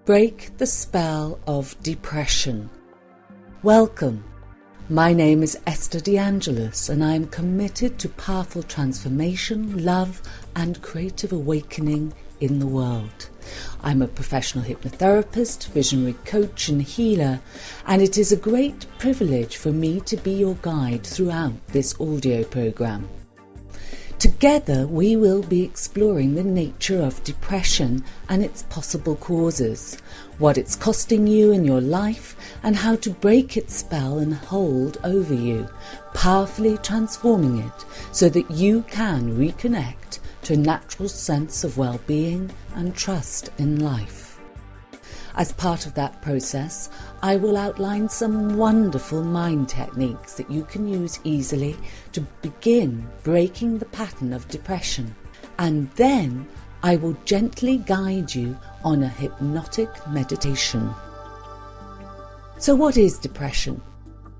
Break the spell of depression. Welcome. My name is Esther De Angelis, and I am committed to powerful transformation, love and creative awakening in the world. I'm a professional hypnotherapist, visionary coach and healer, and it is a great privilege for me to be your guide throughout this audio program. Together we will be exploring the nature of depression and its possible causes, what it's costing you in your life, and how to break its spell and hold over you, powerfully transforming it so that you can reconnect to a natural sense of well-being and trust in life. As part of that process, I will outline some wonderful mind techniques that you can use easily to begin breaking the pattern of depression. And then I will gently guide you on a hypnotic meditation. So what is depression?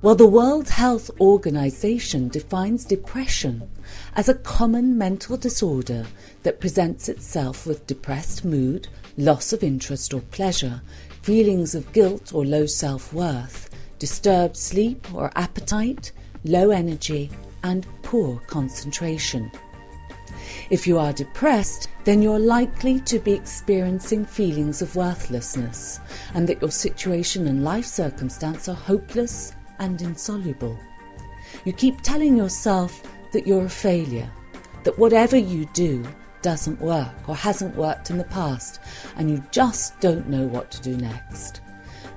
Well, the World Health Organization defines depression as a common mental disorder that presents itself with depressed mood, loss of interest or pleasure, feelings of guilt or low self-worth, disturbed sleep or appetite, low energy, and poor concentration. If you are depressed, then you're likely to be experiencing feelings of worthlessness and that your situation and life circumstance are hopeless and insoluble. You keep telling yourself that you're a failure, that whatever you do doesn't work or hasn't worked in the past, and you just don't know what to do next.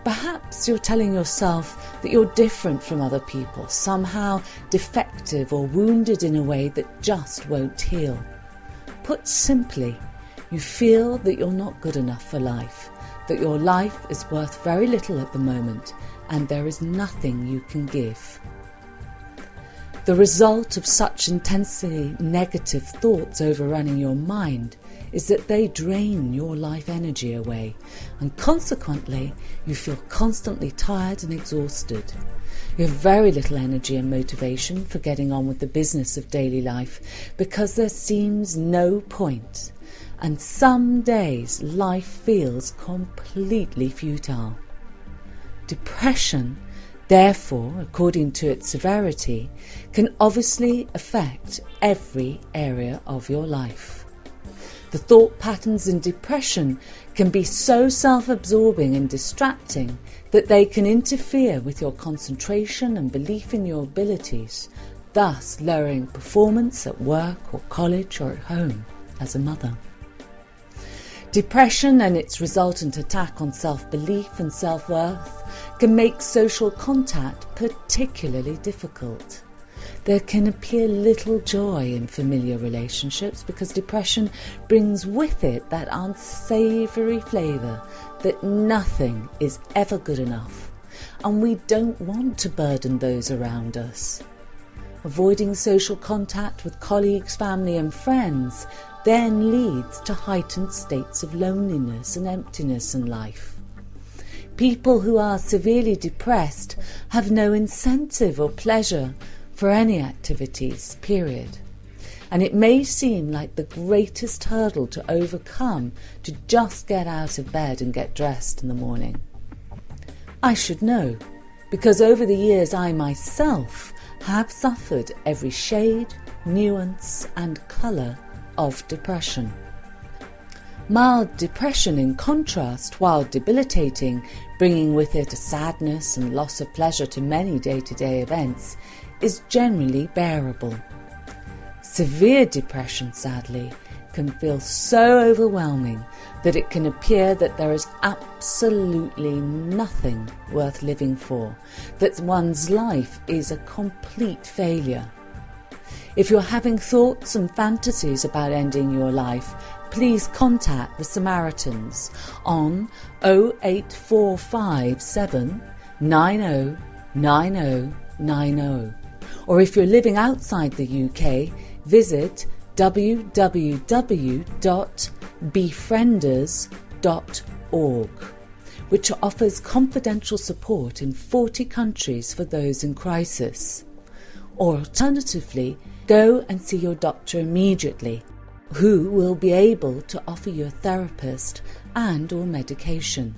Perhaps you're telling yourself that you're different from other people, somehow defective or wounded in a way that just won't heal. Put simply, you feel that you're not good enough for life, that your life is worth very little at the moment, and there is nothing you can give. The result of such intensely negative thoughts overrunning your mind is that they drain your life energy away, and consequently you feel constantly tired and exhausted. You have very little energy and motivation for getting on with the business of daily life because there seems no point, and some days life feels completely futile. Depression, therefore, according to its severity, can obviously affect every area of your life. The thought patterns in depression can be so self-absorbing and distracting that they can interfere with your concentration and belief in your abilities, thus lowering performance at work or college or at home as a mother. Depression and its resultant attack on self-belief and self-worth can make social contact particularly difficult. There can appear little joy in familiar relationships because depression brings with it that unsavoury flavour that nothing is ever good enough, and we don't want to burden those around us. Avoiding social contact with colleagues, family and friends then leads to heightened states of loneliness and emptiness in life. People who are severely depressed have no incentive or pleasure for any activities, period. And it may seem like the greatest hurdle to overcome to just get out of bed and get dressed in the morning. I should know, because over the years I myself have suffered every shade, nuance and colour of depression. Mild depression, in contrast, while debilitating, bringing with it a sadness and loss of pleasure to many day-to-day events, is generally bearable. Severe depression, sadly, can feel so overwhelming that it can appear that there is absolutely nothing worth living for, that one's life is a complete failure. If you're having thoughts and fantasies about ending your life, please contact the Samaritans on 08457 909090, or if you're living outside the UK, visit www.befrienders.org, which offers confidential support in 40 countries for those in crisis. Or alternatively, go and see your doctor immediately. who will be able to offer you a therapist and or medication.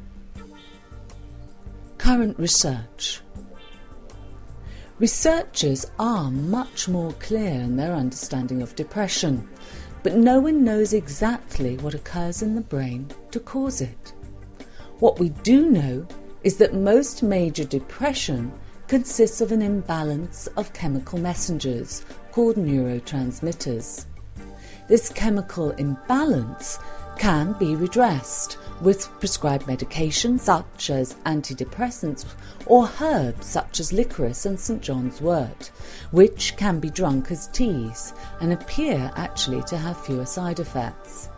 Current research. Researchers are much more clear in their understanding of depression, but no one knows exactly what occurs in the brain to cause it. What we do know is that most major depression consists of an imbalance of chemical messengers called neurotransmitters. This chemical imbalance can be redressed with prescribed medication such as antidepressants or herbs such as licorice and St. John's wort, which can be drunk as teas and appear actually to have fewer side effects.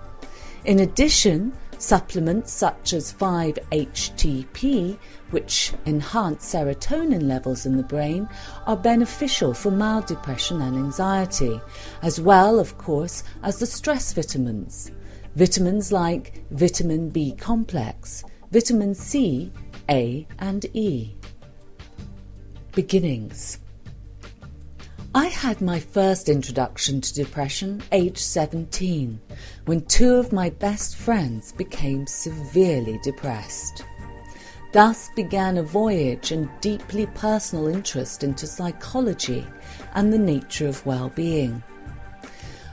In addition, supplements such as 5-HTP, which enhance serotonin levels in the brain, are beneficial for mild depression and anxiety, as well, of course, as the stress vitamins. Vitamins like vitamin B complex, vitamin C, A and E. Beginnings. I had my first introduction to depression aged 17, when two of my best friends became severely depressed. Thus began a voyage and deeply personal interest into psychology and the nature of well-being.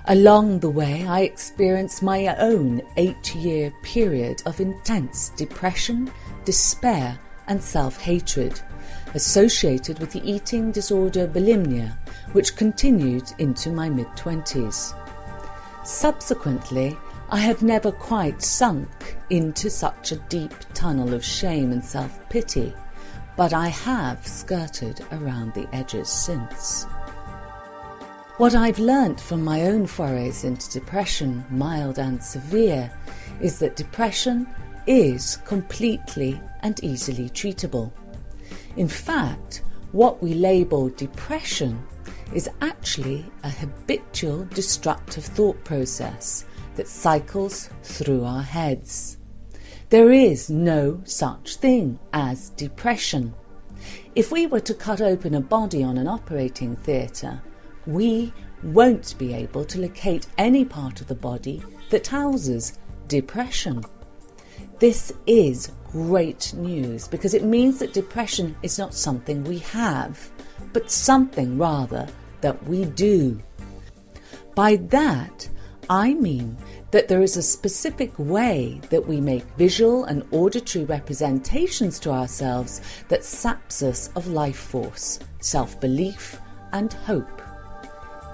Along the way, I experienced my own 8-year period of intense depression, despair and self-hatred, associated with the eating disorder bulimia, which continued into my mid-20s. Subsequently, I have never quite sunk into such a deep tunnel of shame and self-pity, but I have skirted around the edges since. What I've learnt from my own forays into depression, mild and severe, is that depression is completely and easily treatable. In fact, what we label depression is actually a habitual destructive thought process that cycles through our heads. There is no such thing as depression. If we were to cut open a body on an operating theatre, we won't be able to locate any part of the body that houses depression. This is great news because it means that depression is not something we have, but something rather that we do. By that, I mean that there is a specific way that we make visual and auditory representations to ourselves that saps us of life force, self-belief and hope.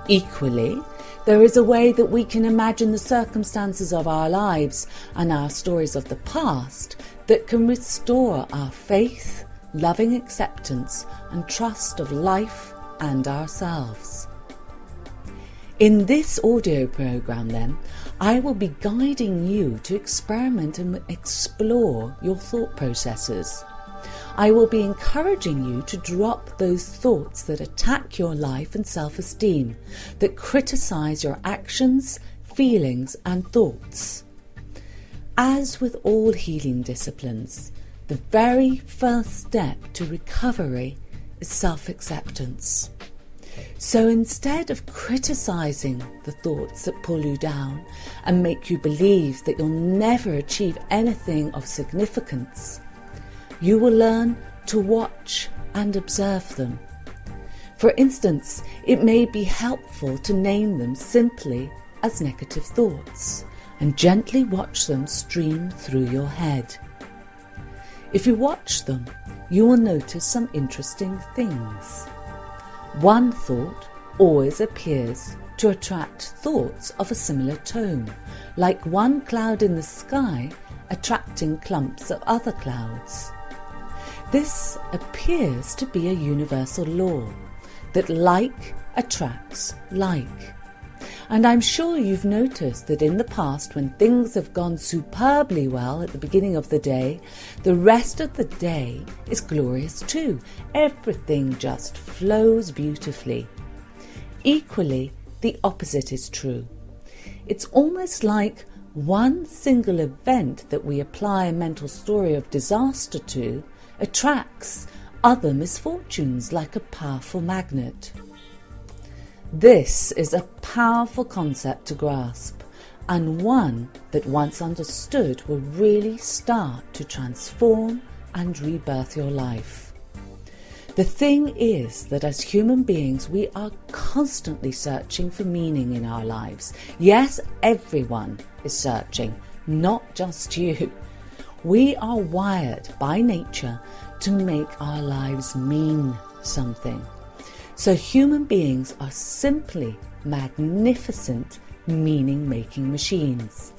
Equally, there is a way that we can imagine the circumstances of our lives and our stories of the past that can restore our faith, loving acceptance and trust of life and ourselves. In this audio program then, I will be guiding you to experiment and explore your thought processes. I will be encouraging you to drop those thoughts that attack your life and self-esteem, that criticize your actions, feelings and thoughts. As with all healing disciplines, the very first step to recovery is self-acceptance. So instead of criticizing the thoughts that pull you down and make you believe that you'll never achieve anything of significance, you will learn to watch and observe them. For instance, it may be helpful to name them simply as negative thoughts and gently watch them stream through your head. If you watch them, you will notice some interesting things. One thought always appears to attract thoughts of a similar tone, like one cloud in the sky attracting clumps of other clouds. This appears to be a universal law, that like attracts like. And I'm sure you've noticed that in the past, when things have gone superbly well at the beginning of the day, the rest of the day is glorious too. Everything just flows beautifully. Equally, the opposite is true. It's almost like one single event that we apply a mental story of disaster to attracts other misfortunes like a powerful magnet. This is a powerful concept to grasp, and one that once understood will really start to transform and rebirth your life. The thing is that as human beings, we are constantly searching for meaning in our lives. Yes, everyone is searching, not just you. We are wired by nature to make our lives mean something. So human beings are simply magnificent meaning-making machines.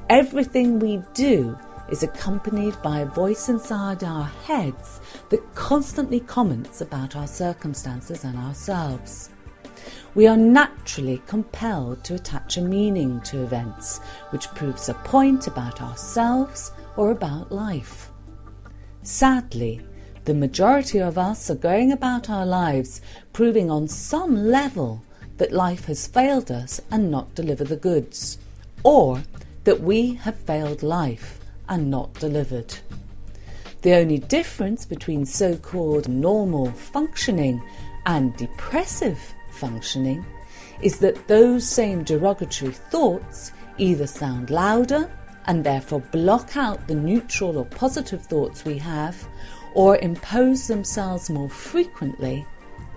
Everything we do is accompanied by a voice inside our heads that constantly comments about our circumstances and ourselves. We are naturally compelled to attach a meaning to events, which proves a point about ourselves or about life. Sadly, the majority of us are going about our lives proving on some level that life has failed us and not delivered the goods, or that we have failed life and not delivered. The only difference between so-called normal functioning and depressive functioning is that those same derogatory thoughts either sound louder and therefore block out the neutral or positive thoughts we have, or impose themselves more frequently,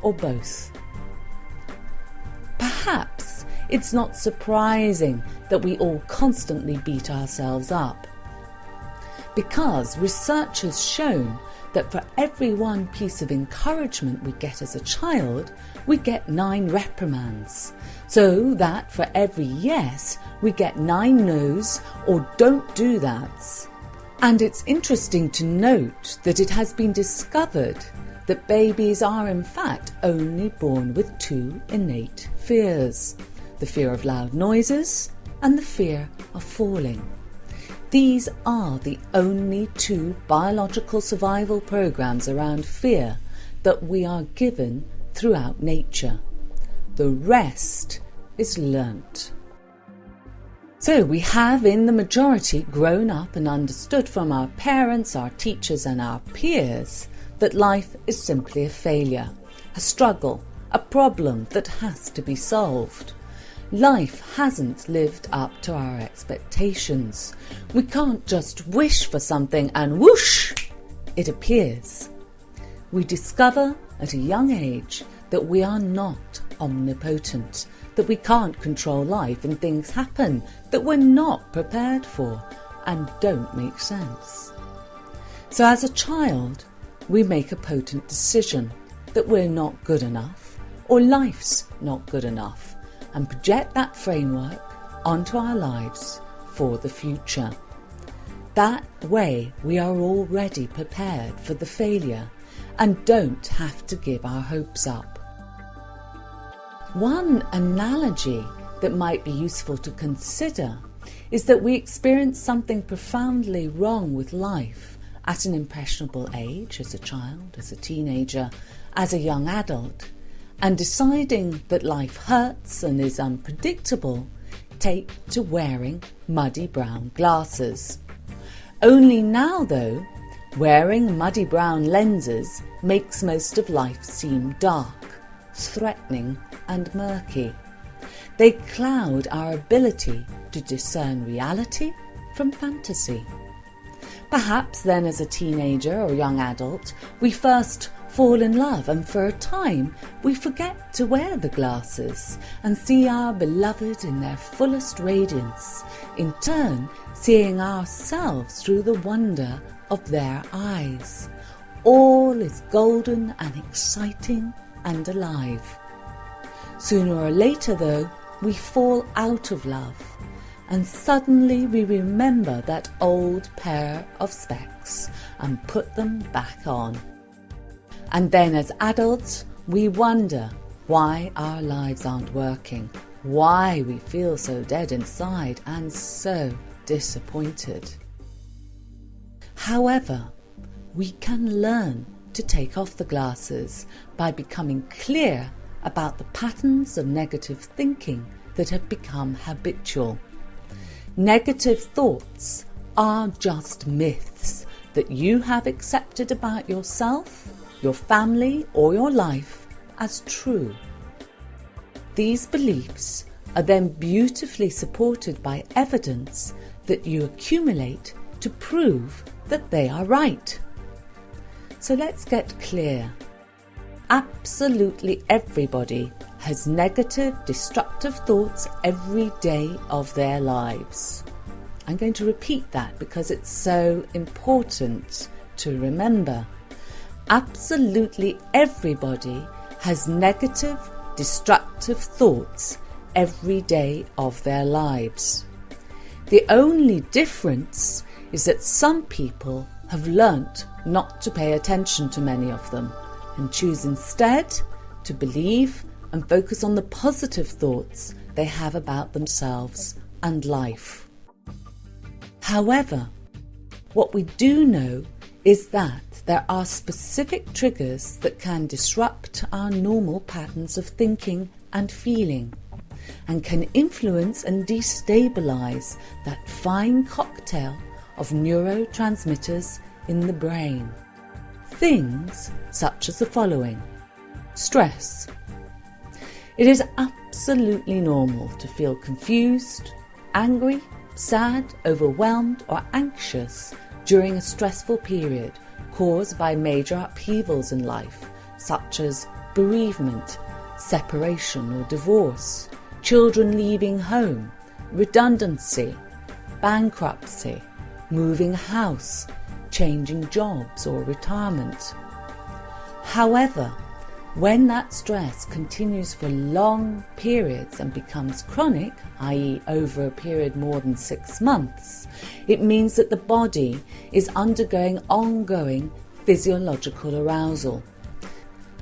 or both. Perhaps it's not surprising that we all constantly beat ourselves up, because research has shown that for every one piece of encouragement we get as a child, we get 9 reprimands. So that for every yes, we get 9 no's or don't do that's. And it's interesting to note that it has been discovered that babies are in fact only born with 2 innate fears: the fear of loud noises and the fear of falling. These are the only 2 biological survival programs around fear that we are given throughout nature. The rest is learnt. So we have in the majority grown up and understood from our parents, our teachers and our peers that life is simply a failure, a struggle, a problem that has to be solved. Life hasn't lived up to our expectations. We can't just wish for something and whoosh, it appears. We discover at a young age that we are not omnipotent, that we can't control life and things happen that we're not prepared for and don't make sense. So as a child, we make a potent decision that we're not good enough or life's not good enough, and project that framework onto our lives for the future. That way we are already prepared for the failure and don't have to give our hopes up. One analogy that might be useful to consider is that we experience something profoundly wrong with life at an impressionable age, as a child, as a teenager, as a young adult, and deciding that life hurts and is unpredictable, take to wearing muddy brown glasses. Only now, though, wearing muddy brown lenses makes most of life seem dark, threatening and murky. They cloud our ability to discern reality from fantasy. Perhaps then, as a teenager or young adult, we first fall in love, and for a time we forget to wear the glasses and see our beloved in their fullest radiance, in turn seeing ourselves through the wonder of their eyes. All is golden and exciting and alive. Sooner or later, though, we fall out of love, and suddenly we remember that old pair of specs and put them back on. And then as adults, we wonder why our lives aren't working, why we feel so dead inside and so disappointed. However, we can learn to take off the glasses by becoming clear about the patterns of negative thinking that have become habitual. Negative thoughts are just myths that you have accepted about yourself, your family or your life as true. These beliefs are then beautifully supported by evidence that you accumulate to prove that they are right. So let's get clear. Absolutely everybody has negative, destructive thoughts every day of their lives. I'm going to repeat that because it's so important to remember. Absolutely everybody has negative, destructive thoughts every day of their lives. The only difference is that some people have learnt not to pay attention to many of them and choose instead to believe and focus on the positive thoughts they have about themselves and life. However, what we do know is that there are specific triggers that can disrupt our normal patterns of thinking and feeling, and can influence and destabilise that fine cocktail of neurotransmitters in the brain. Things such as the following. Stress. It is absolutely normal to feel confused, angry, sad, overwhelmed or anxious during a stressful period caused by major upheavals in life, such as bereavement, separation or divorce, children leaving home, redundancy, bankruptcy, moving house, changing jobs or retirement. However, when that stress continues for long periods and becomes chronic, i.e. over a period more than 6 months, it means that the body is undergoing ongoing physiological arousal.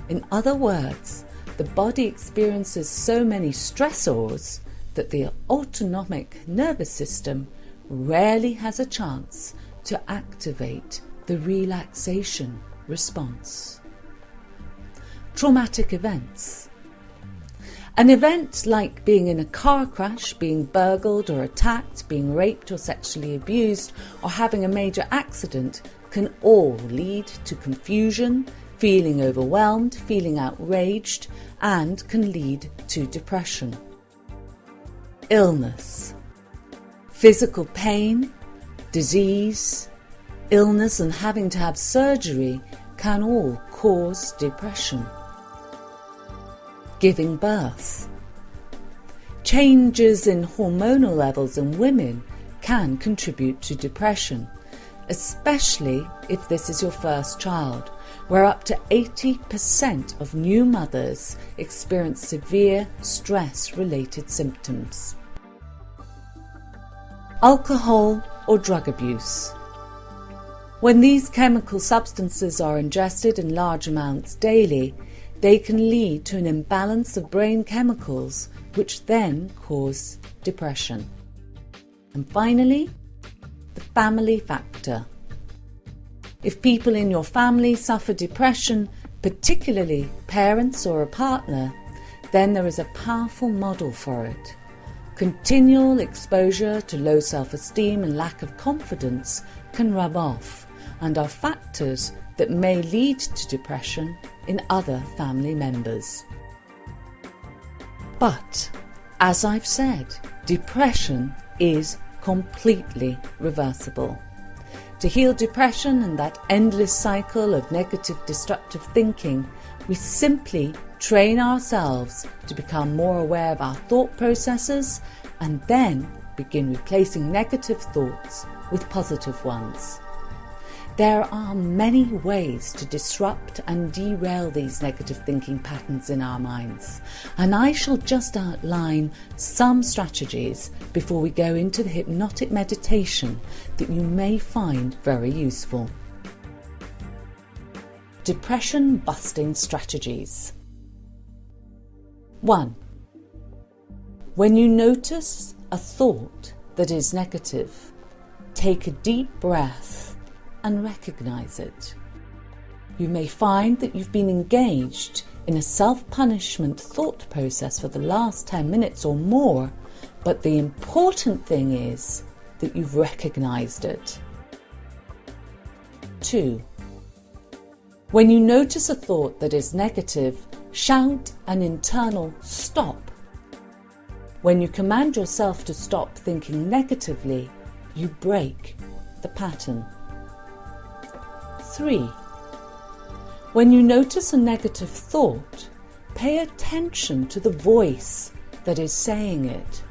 In other words, the body experiences so many stressors that the autonomic nervous system rarely has a chance to activate the relaxation response. Traumatic events. An event like being in a car crash, being burgled or attacked, being raped or sexually abused, or having a major accident can all lead to confusion, feeling overwhelmed, feeling outraged, and can lead to depression. Illness. Physical pain, disease, illness and having to have surgery can all cause depression. Giving birth. Changes in hormonal levels in women can contribute to depression, especially if this is your first child, where up to 80% of new mothers experience severe stress-related symptoms. Alcohol or drug abuse. When these chemical substances are ingested in large amounts daily, they can lead to an imbalance of brain chemicals, which then cause depression. And finally, the family factor. If people in your family suffer depression, particularly parents or a partner, then there is a powerful model for it. Continual exposure to low self-esteem and lack of confidence can rub off and are factors that may lead to depression in other family members. But, as I've said, depression is completely reversible. To heal depression and that endless cycle of negative, destructive thinking, we simply train ourselves to become more aware of our thought processes and then begin replacing negative thoughts with positive ones. There are many ways to disrupt and derail these negative thinking patterns in our minds, and I shall just outline some strategies before we go into the hypnotic meditation that you may find very useful. Depression busting strategies. 1. When you notice a thought that is negative, take a deep breath and recognize it. You may find that you've been engaged in a self-punishment thought process for the last 10 minutes or more, but the important thing is that you've recognized it. 2. When you notice a thought that is negative, shout an internal stop. When you command yourself to stop thinking negatively, you break the pattern. 3. When you notice a negative thought, pay attention to the voice that is saying it.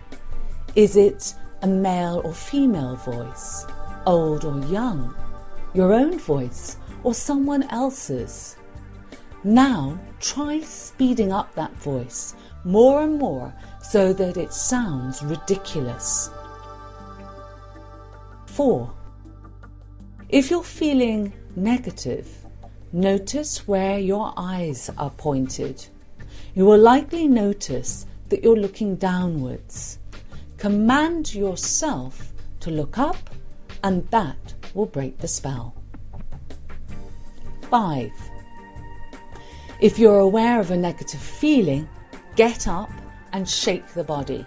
Is it a male or female voice, old or young, your own voice or someone else's? Now try speeding up that voice more and more so that it sounds ridiculous. 4. If you're feeling negative, notice where your eyes are pointed. You will likely notice that you're looking downwards. Command yourself to look up, and that will break the spell. 5. If you're aware of a negative feeling, get up and shake the body.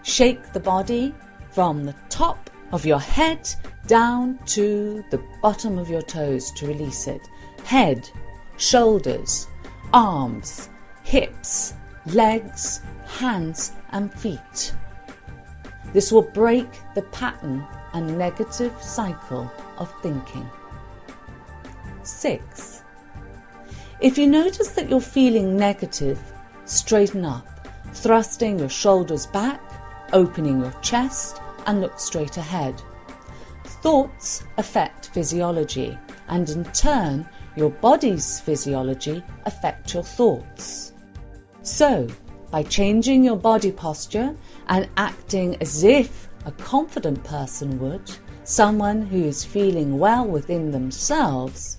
Shake the body from the top of your head down to the bottom of your toes to release it. Head, shoulders, arms, hips, legs, hands and feet. This will break the pattern and negative cycle of thinking. 6. If you notice that you're feeling negative, straighten up, thrusting your shoulders back, opening your chest and look straight ahead. Thoughts affect physiology, and in turn, your body's physiology affect your thoughts. So, by changing your body posture and acting as if a confident person would, someone who is feeling well within themselves,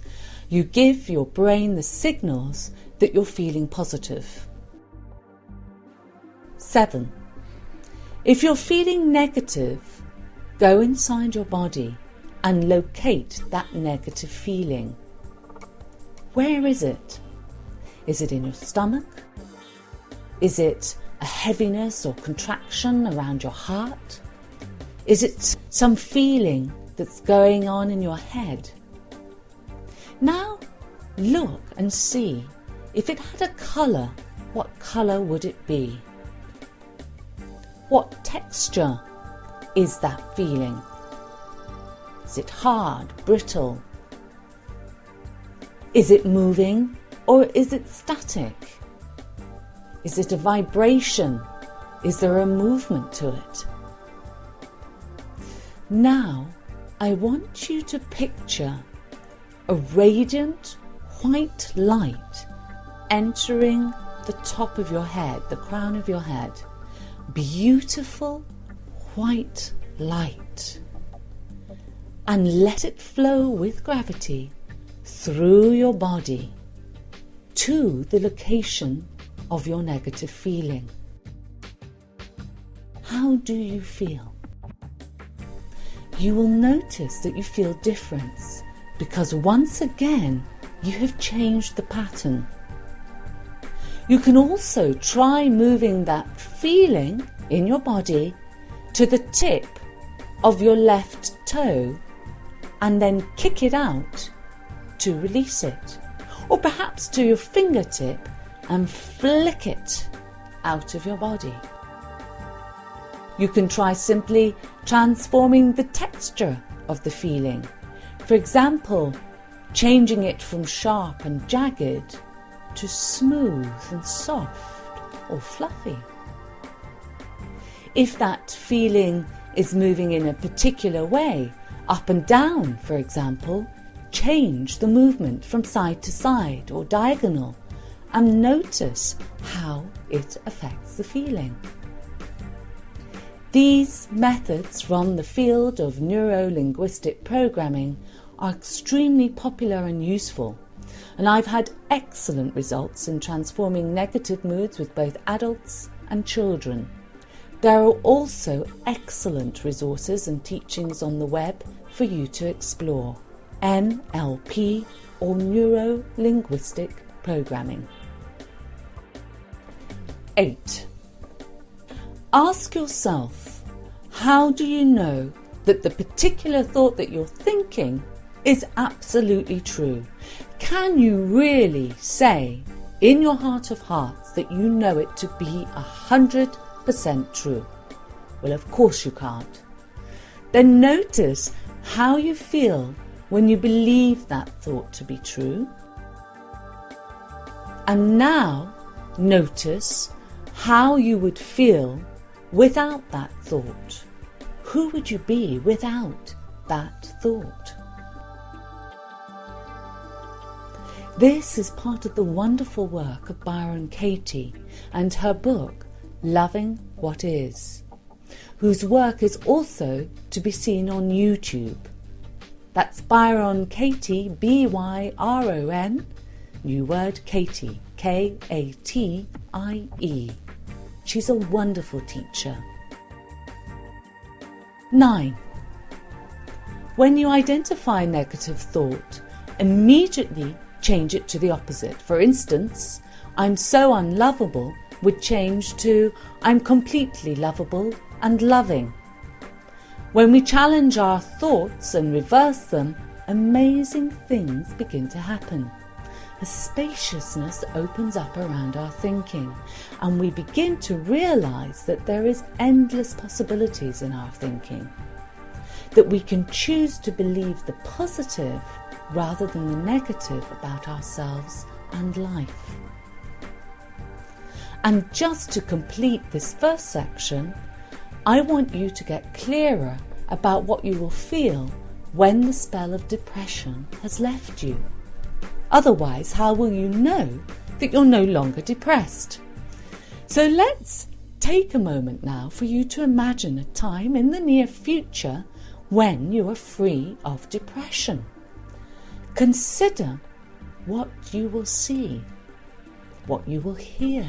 you give your brain the signals that you're feeling positive. 7. If you're feeling negative, go inside your body and locate that negative feeling. Where is it? Is it in your stomach? Is it a heaviness or contraction around your heart? Is it some feeling that's going on in your head? Now look and see if it had a colour, what colour would it be? What texture is that feeling? Is it hard, brittle? Is it moving or is it static? Is it a vibration? Is there a movement to it? Now I want you to picture a radiant white light entering the top of your head, the crown of your head. Beautiful white light. And let it flow with gravity through your body to the location of your negative feeling. How do you feel? You will notice that you feel difference because once again you have changed the pattern. You can also try moving that feeling in your body to the tip of your left toe and then kick it out to release it, or perhaps to your fingertip and flick it out of your body. You can try simply transforming the texture of the feeling. For example, changing it from sharp and jagged to smooth and soft or fluffy. If that feeling is moving in a particular way, up and down for example, change the movement from side to side or diagonal and notice how it affects the feeling. These methods from the field of neuro-linguistic programming are extremely popular and useful, and I've had excellent results in transforming negative moods with both adults and children. There are also excellent resources and teachings on the web for you to explore. NLP or neuro-linguistic programming. 8. Ask yourself, how do you know that the particular thought that you're thinking is absolutely true? Can you really say in your heart of hearts that you know it to be 100% 100% true. Well, of course you can't. Then notice how you feel when you believe that thought to be true. And now notice how you would feel without that thought. Who would you be without that thought? This is part of the wonderful work of Byron Katie and her book, Loving What Is, whose work is also to be seen on YouTube. That's Byron Katie, B-Y-R-O-N, new word Katie, K-A-T-I-E. She's a wonderful teacher. 9. When you identify negative thought, immediately change it to the opposite. For instance, I'm so unlovable would change to I'm completely lovable and loving. When we challenge our thoughts and reverse them, amazing things begin to happen. A spaciousness opens up around our thinking, and we begin to realise that there is endless possibilities in our thinking, that we can choose to believe the positive rather than the negative about ourselves and life. And just to complete this first section, I want you to get clearer about what you will feel when the spell of depression has left you. Otherwise, how will you know that you're no longer depressed? So let's take a moment now for you to imagine a time in the near future when you are free of depression. Consider what you will see, what you will hear,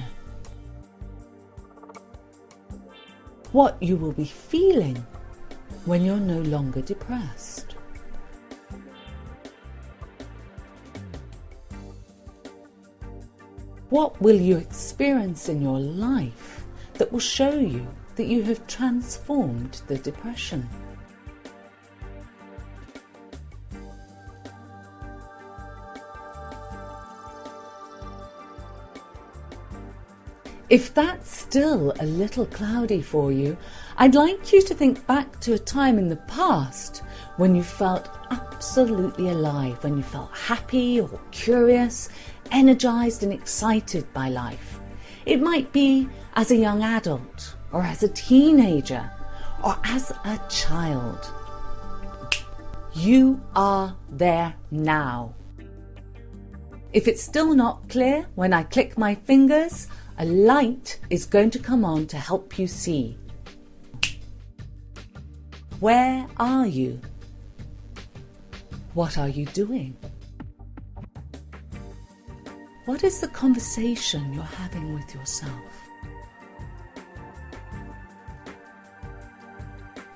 what you will be feeling when you're no longer depressed. What will you experience in your life that will show you that you have transformed the depression? If that's still a little cloudy for you, I'd like you to think back to a time in the past when you felt absolutely alive, when you felt happy or curious, energised and excited by life. It might be as a young adult, or as a teenager, or as a child. You are there now. If it's still not clear, when I click my fingers, a light is going to come on to help you see. Where are you? What are you doing? What is the conversation you're having with yourself?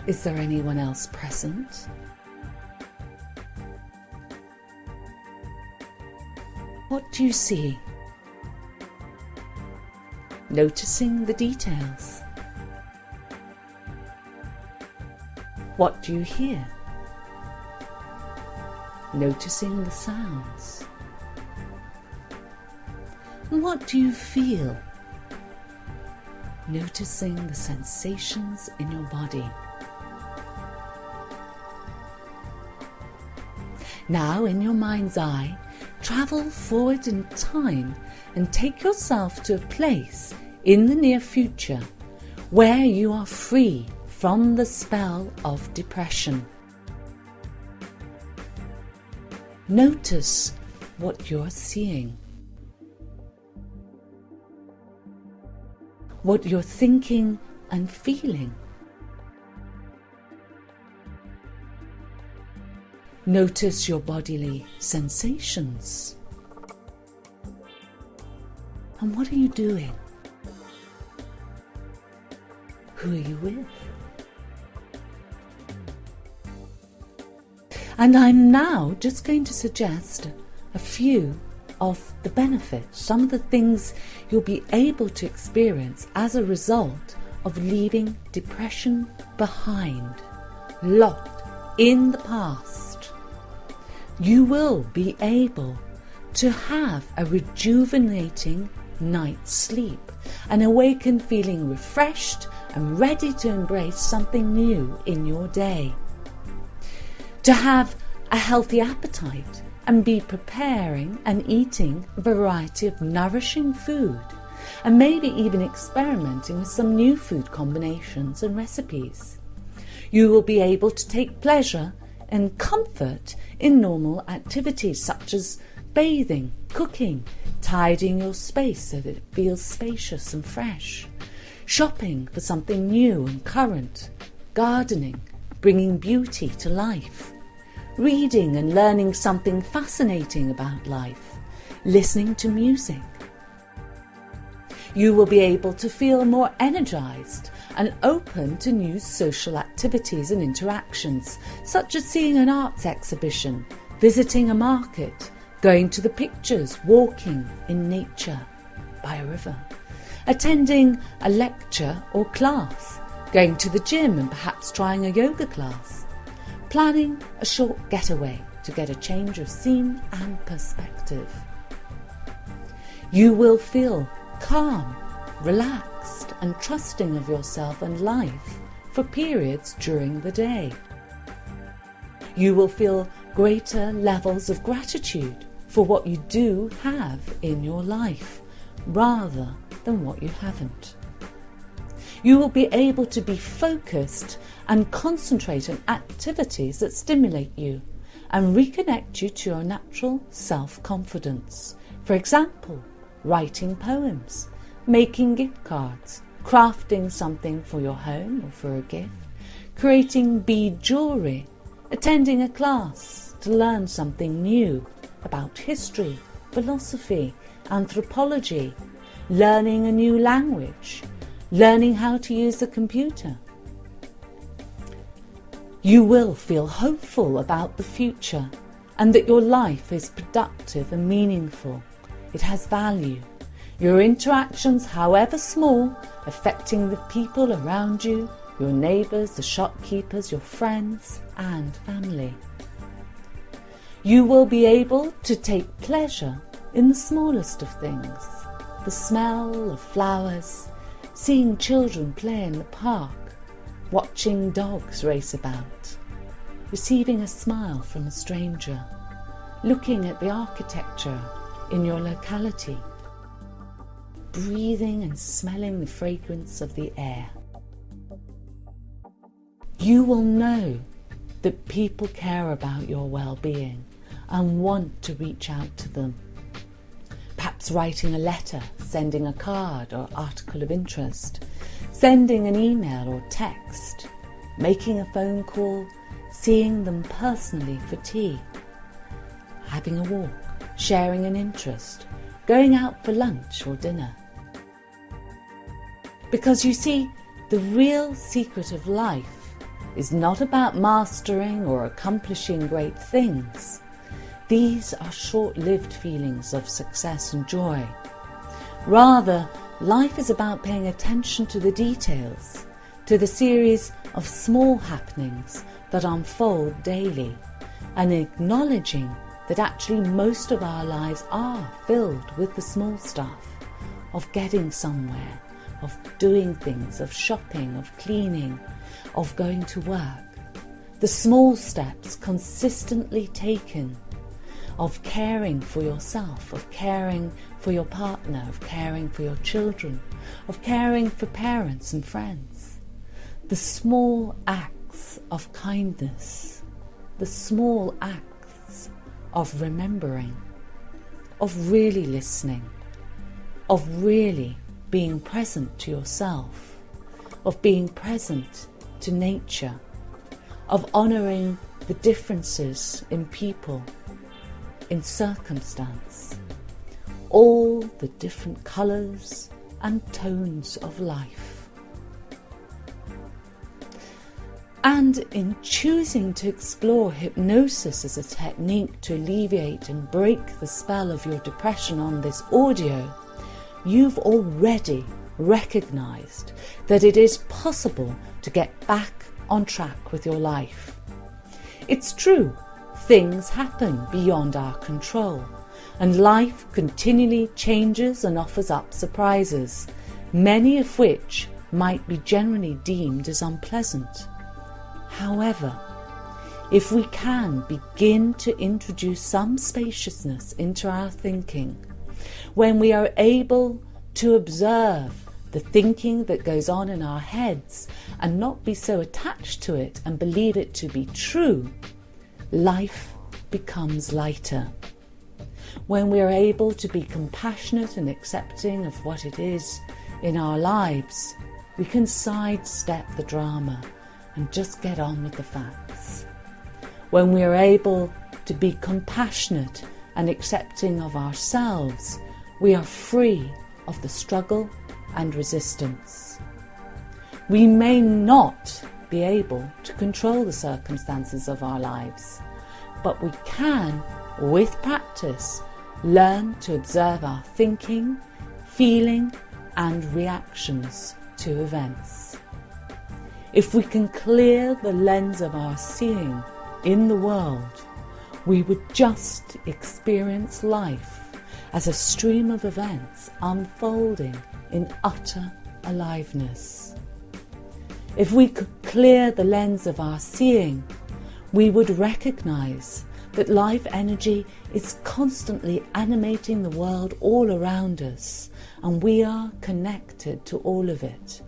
Is there anyone else present? What do you see? Noticing the details. What do you hear? Noticing the sounds. And what do you feel? Noticing the sensations in your body. Now, in your mind's eye, travel forward in time and take yourself to a place in the near future where you are free from the spell of depression. Notice what you're seeing, what you're thinking and feeling. Notice your bodily sensations. And what are you doing? Who are you with? And I'm now just going to suggest a few of the benefits, some of the things you'll be able to experience as a result of leaving depression behind, locked in the past. You will be able to have a rejuvenating night's sleep. and awaken feeling refreshed and ready to embrace something new in your day. To have a healthy appetite and be preparing and eating a variety of nourishing food, and maybe even experimenting with some new food combinations and recipes. You will be able to take pleasure and comfort in normal activities such as bathing, cooking, tidying your space so that it feels spacious and fresh, shopping for something new and current, gardening, bringing beauty to life, reading and learning something fascinating about life, listening to music. You will be able to feel more energized and open to new social activities and interactions, such as seeing an arts exhibition, visiting a market, going to the pictures, walking in nature by a river, attending a lecture or class, going to the gym and perhaps trying a yoga class, planning a short getaway to get a change of scene and perspective. You will feel calm, relaxed and trusting of yourself and life for periods during the day. You will feel greater levels of gratitude for what you do have in your life rather than what you haven't. You will be able to be focused and concentrate on activities that stimulate you and reconnect you to your natural self-confidence. For example, writing poems, making gift cards, crafting something for your home or for a gift, creating bead jewellery, attending a class to learn something new about history, philosophy, anthropology, learning a new language, learning how to use the computer. You will feel hopeful about the future and that your life is productive and meaningful. It has value. Your interactions, however small, affecting the people around you, your neighbours, the shopkeepers, your friends and family. You will be able to take pleasure in the smallest of things, the smell of flowers, seeing children play in the park, watching dogs race about, receiving a smile from a stranger, looking at the architecture in your locality, breathing and smelling the fragrance of the air. You will know that people care about your well-being and want to reach out to them. Perhaps writing a letter, sending a card or article of interest, sending an email or text, making a phone call, seeing them personally for tea, having a walk, sharing an interest, going out for lunch or dinner. Because you see, the real secret of life is not about mastering or accomplishing great things. These are short-lived feelings of success and joy. Rather, life is about paying attention to the details, to the series of small happenings that unfold daily, and acknowledging that actually most of our lives are filled with the small stuff, of getting somewhere, of doing things, of shopping, of cleaning, of going to work. The small steps consistently taken, of caring for yourself, of caring for your partner, of caring for your children, of caring for parents and friends. The small acts of kindness, the small acts of remembering, of really listening, of really being present to yourself, of being present to nature, of honouring the differences in people, in circumstance, all the different colours and tones of life. And in choosing to explore hypnosis as a technique to alleviate and break the spell of your depression on this audio, you've already recognised that it is possible to get back on track with your life. It's true, things happen beyond our control, and life continually changes and offers up surprises, many of which might be generally deemed as unpleasant. However, if we can begin to introduce some spaciousness into our thinking, when we are able to observe the thinking that goes on in our heads and not be so attached to it and believe it to be true, life becomes lighter. When we are able to be compassionate and accepting of what it is in our lives, we can sidestep the drama and just get on with the facts. When we are able to be compassionate and accepting of ourselves, we are free of the struggle and resistance. We may not be able to control the circumstances of our lives, but we can, with practice, learn to observe our thinking, feeling, and reactions to events. If we can clear the lens of our seeing in the world, we would just experience life as a stream of events unfolding in utter aliveness. If we could clear the lens of our seeing, we would recognize that life energy is constantly animating the world all around us, and we are connected to all of it.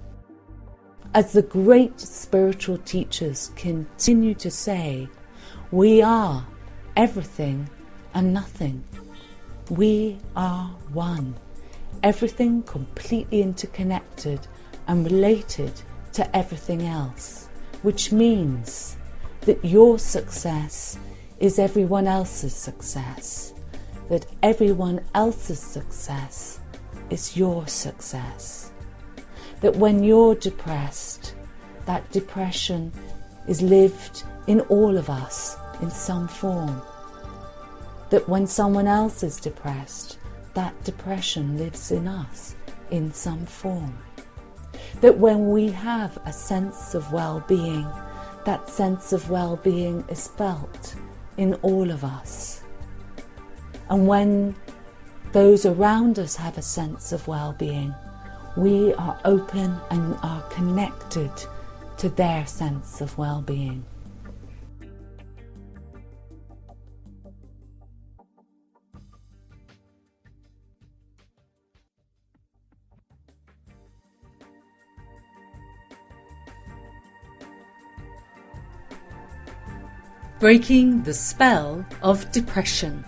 As the great spiritual teachers continue to say, we are everything and nothing. We are one, everything completely interconnected and related to everything else, which means that your success is everyone else's success, that everyone else's success is your success, that when you're depressed, that depression is lived in all of us in some form, that when someone else is depressed, that depression lives in us in some form, that when we have a sense of well-being, that sense of well-being is felt in all of us. And when those around us have a sense of well-being, we are open and are connected to their sense of well-being. Breaking the spell of depression.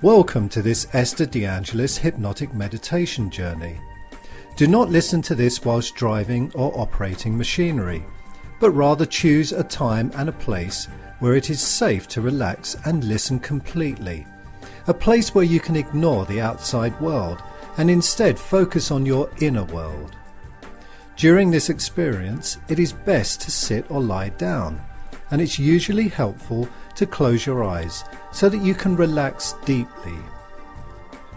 Welcome to this Esther De Angelis hypnotic meditation journey. Do not listen to this whilst driving or operating machinery, but rather choose a time and a place where it is safe to relax and listen completely. A place where you can ignore the outside world and instead focus on your inner world. During this experience, it is best to sit or lie down, and it's usually helpful to close your eyes so that you can relax deeply.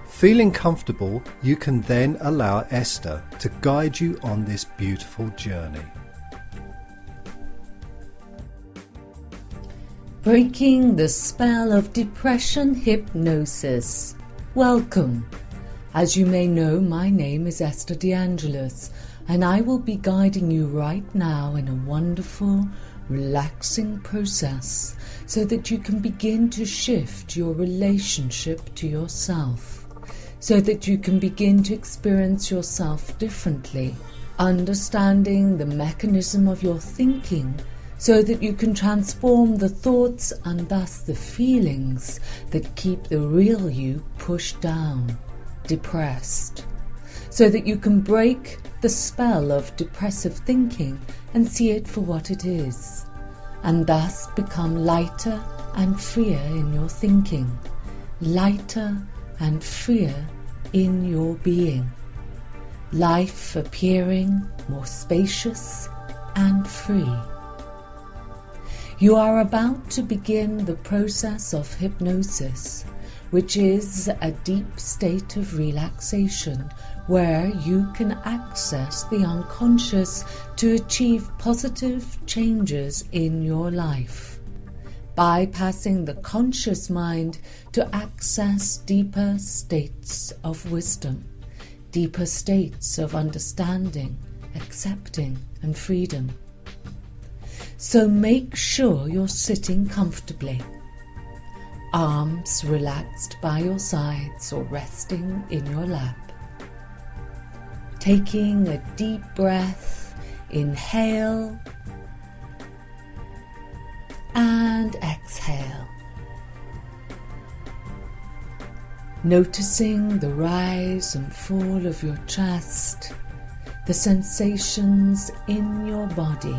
Feeling comfortable, you can then allow Esther to guide you on this beautiful journey. Breaking the spell of depression hypnosis. Welcome. As you may know, my name is Esther De Angelis, and I will be guiding you right now in a wonderful, relaxing process so that you can begin to shift your relationship to yourself, so that you can begin to experience yourself differently, understanding the mechanism of your thinking so that you can transform the thoughts and thus the feelings that keep the real you pushed down, depressed, so that you can break the spell of depressive thinking and see it for what it is, and thus become lighter and freer in your thinking, lighter and freer in your being, life appearing more spacious and free. You are about to begin the process of hypnosis, which is a deep state of relaxation where you can access the unconscious to achieve positive changes in your life, bypassing the conscious mind to access deeper states of wisdom, deeper states of understanding, accepting and freedom. So make sure you're sitting comfortably, arms relaxed by your sides or resting in your lap. Taking a deep breath, inhale and exhale. Noticing the rise and fall of your chest, the sensations in your body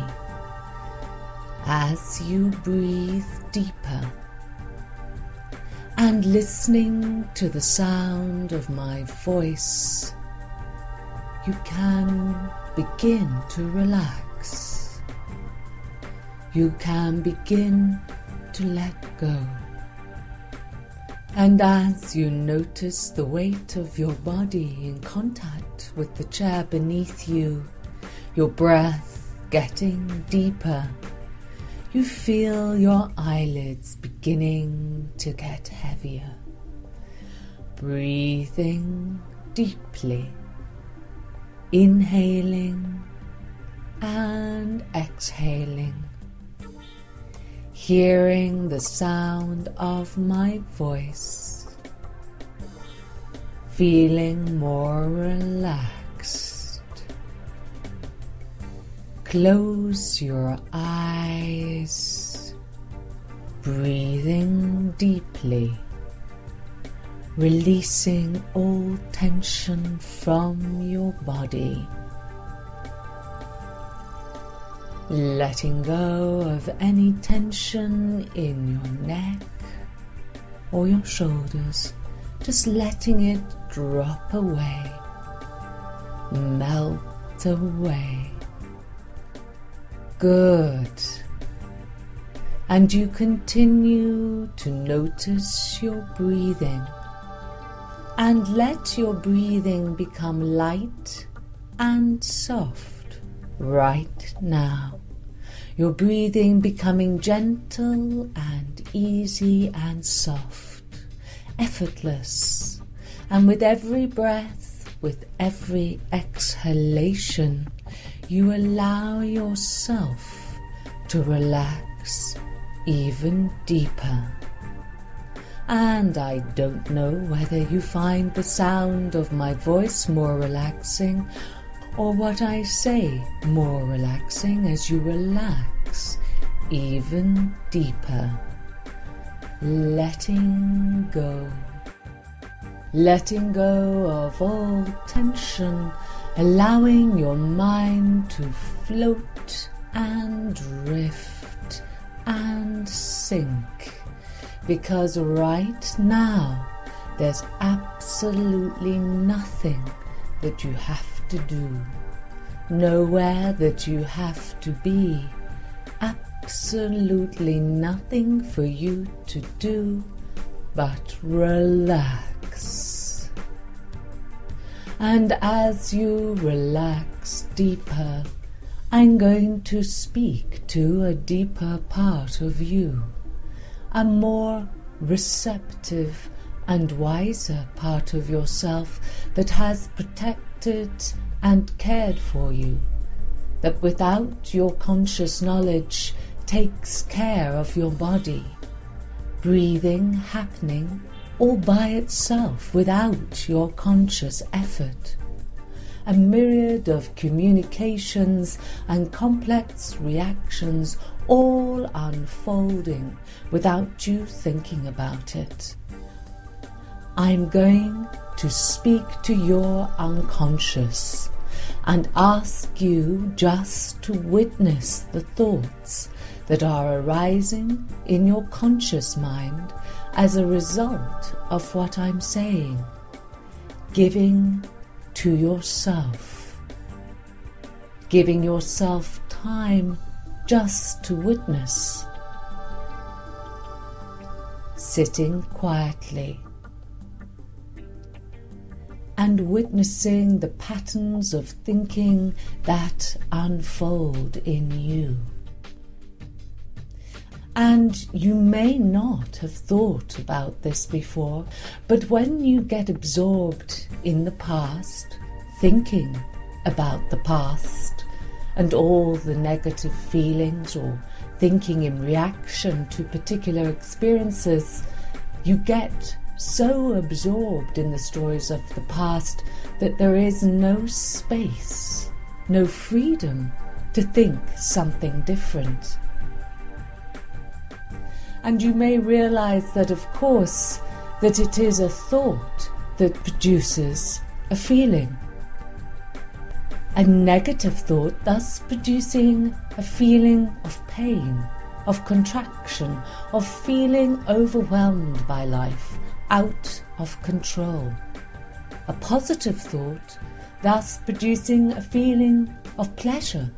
as you breathe deeper, and listening to the sound of my voice, you can begin to relax. You can begin to let go. And as you notice the weight of your body in contact with the chair beneath you, your breath getting deeper, you feel your eyelids beginning to get heavier. Breathing deeply, inhaling and exhaling. Hearing the sound of my voice, feeling more relaxed. Close your eyes, breathing deeply, releasing all tension from your body. Letting go of any tension in your neck or your shoulders, just letting it drop away, melt away. Good. And you continue to notice your breathing, and let your breathing become light and soft right now. Your breathing becoming gentle and easy and soft, effortless. And with every breath, with every exhalation, you allow yourself to relax even deeper. And I don't know whether you find the sound of my voice more relaxing or what I say more relaxing as you relax even deeper. Letting go. Letting go of all tension, allowing your mind to float and drift and sink. Because right now, there's absolutely nothing that you have to do, nowhere that you have to be, absolutely nothing for you to do but relax. And as you relax deeper, I'm going to speak to a deeper part of you, a more receptive and wiser part of yourself that has protected and cared for you, that without your conscious knowledge takes care of your body, breathing happening all by itself without your conscious effort. A myriad of communications and complex reactions all unfolding without you thinking about it. I'm going to speak to your unconscious and ask you just to witness the thoughts that are arising in your conscious mind as a result of what I'm saying, giving to yourself, giving yourself time just to witness, sitting quietly and witnessing the patterns of thinking that unfold in you. And you may not have thought about this before, but when you get absorbed in the past, thinking about the past and all the negative feelings, or thinking in reaction to particular experiences, you get so absorbed in the stories of the past that there is no space, no freedom to think something different. And you may realize that, of course, that it is a thought that produces a feeling. A negative thought thus producing a feeling of pain, of contraction, of feeling overwhelmed by life, out of control. A positive thought thus producing a feeling of pleasure,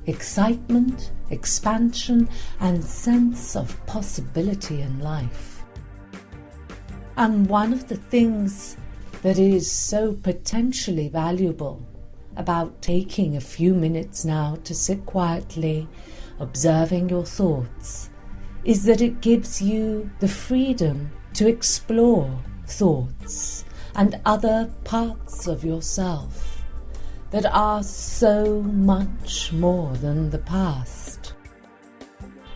excitement, expansion, and sense of possibility in life. And one of the things that is so potentially valuable about taking a few minutes now to sit quietly, observing your thoughts, is that it gives you the freedom to explore thoughts and other parts of yourself that are so much more than the past.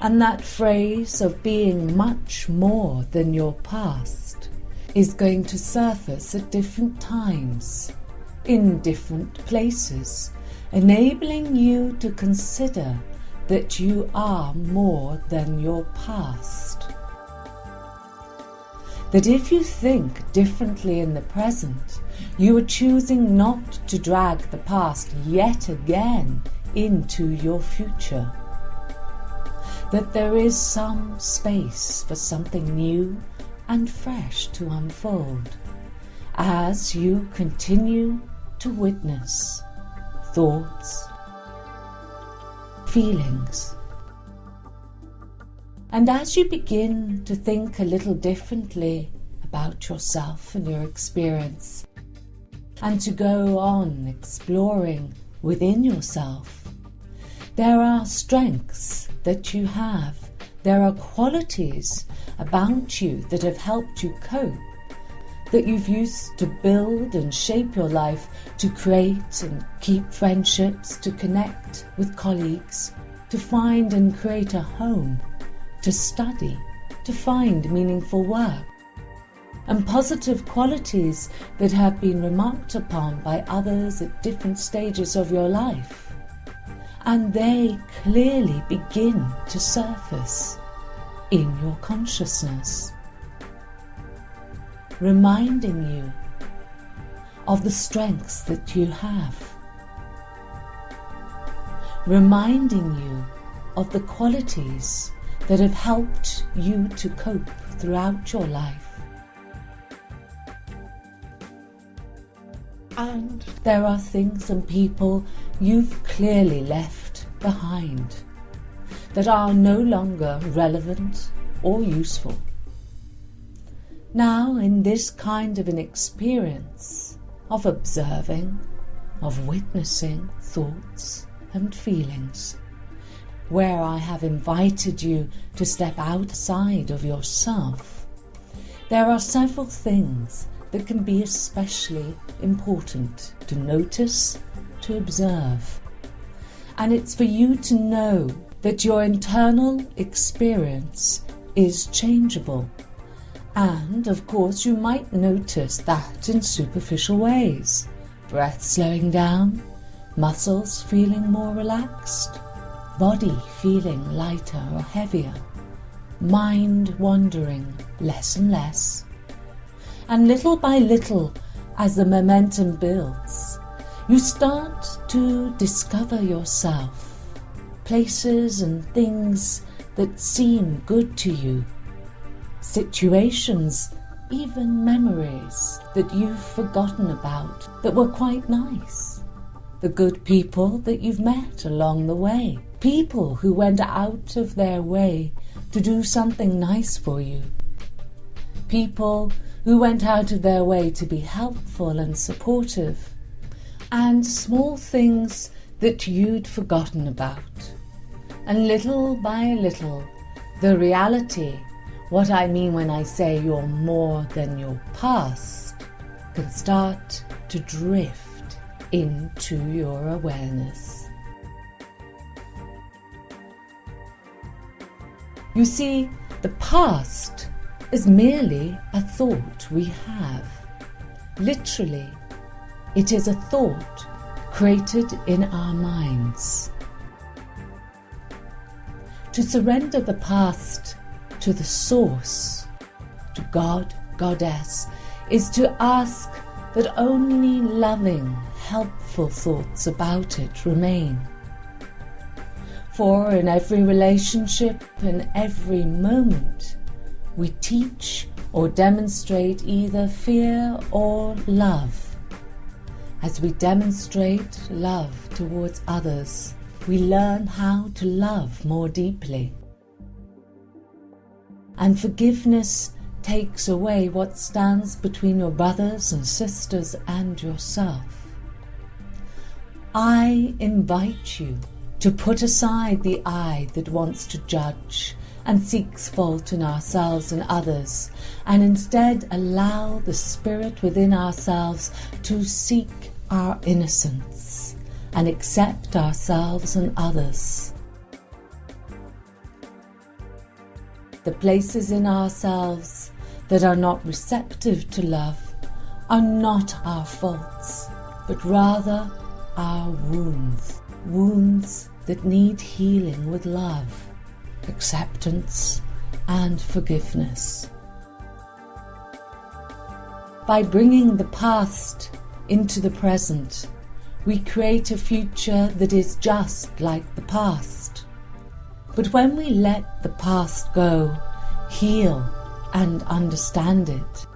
And that phrase of being much more than your past is going to surface at different times, in different places, enabling you to consider that you are more than your past. That if you think differently in the present, you are choosing not to drag the past yet again into your future. That there is some space for something new and fresh to unfold as you continue to witness thoughts, feelings. And as you begin to think a little differently about yourself and your experience, and to go on exploring within yourself, there are strengths that you have, there are qualities about you that have helped you cope, that you've used to build and shape your life, to create and keep friendships, to connect with colleagues, to find and create a home, to study, to find meaningful work, and positive qualities that have been remarked upon by others at different stages of your life. And they clearly begin to surface in your consciousness, reminding you of the strengths that you have, reminding you of the qualities that have helped you to cope throughout your life. And there are things and people you've clearly left behind that are no longer relevant or useful. Now, in this kind of an experience of observing, of witnessing thoughts and feelings, where I have invited you to step outside of yourself, there are several things that can be especially important to notice, to observe. And it's for you to know that your internal experience is changeable. And, of course, you might notice that in superficial ways. Breath slowing down, muscles feeling more relaxed, body feeling lighter or heavier, mind wandering less and less. And little by little, as the momentum builds, you start to discover yourself, places and things that seem good to you, situations, even memories that you've forgotten about that were quite nice, the good people that you've met along the way, people who went out of their way to do something nice for you, people who went out of their way to be helpful and supportive, and small things that you'd forgotten about. And little by little, the reality, what I mean when I say you're more than your past, can start to drift into your awareness. You see, the past is merely a thought we have. Literally, it is a thought created in our minds. To surrender the past to the source, to God, Goddess, is to ask that only loving, helpful thoughts about it remain. For in every relationship, in every moment, we teach or demonstrate either fear or love. As we demonstrate love towards others, we learn how to love more deeply. And forgiveness takes away what stands between your brothers and sisters and yourself. I invite you to put aside the I that wants to judge and seeks fault in ourselves and others, and instead allow the spirit within ourselves to seek our innocence and accept ourselves and others. The places in ourselves that are not receptive to love are not our faults, but rather our wounds. Wounds that need healing with love, acceptance, and forgiveness. By bringing the past into the present, we create a future that is just like the past. But when we let the past go, heal and understand it,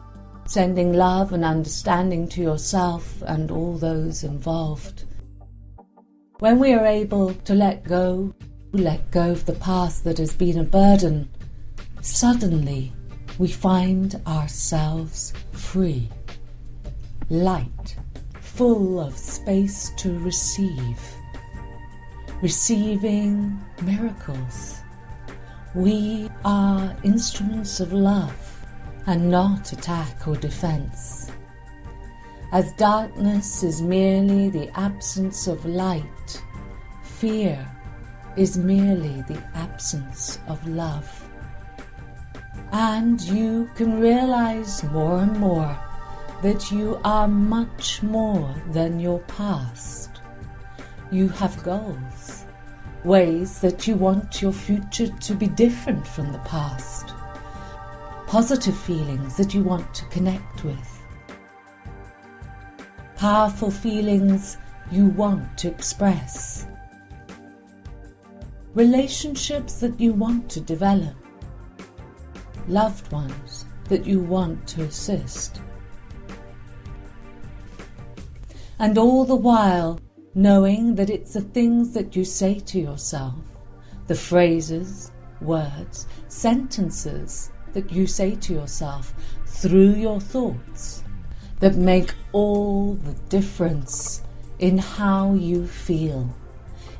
sending love and understanding to yourself and all those involved, when we are able to let go of the past that has been a burden, suddenly we find ourselves free, light, full of space to receive, receiving miracles. We are instruments of love and not attack or defense. As darkness is merely the absence of light, fear is merely the absence of love. And you can realize more and more that you are much more than your past. You have goals, ways that you want your future to be different from the past, positive feelings that you want to connect with, powerful feelings you want to express, relationships that you want to develop, loved ones that you want to assist. And all the while knowing that it's the things that you say to yourself, the phrases, words, sentences that you say to yourself through your thoughts that make all the difference in how you feel,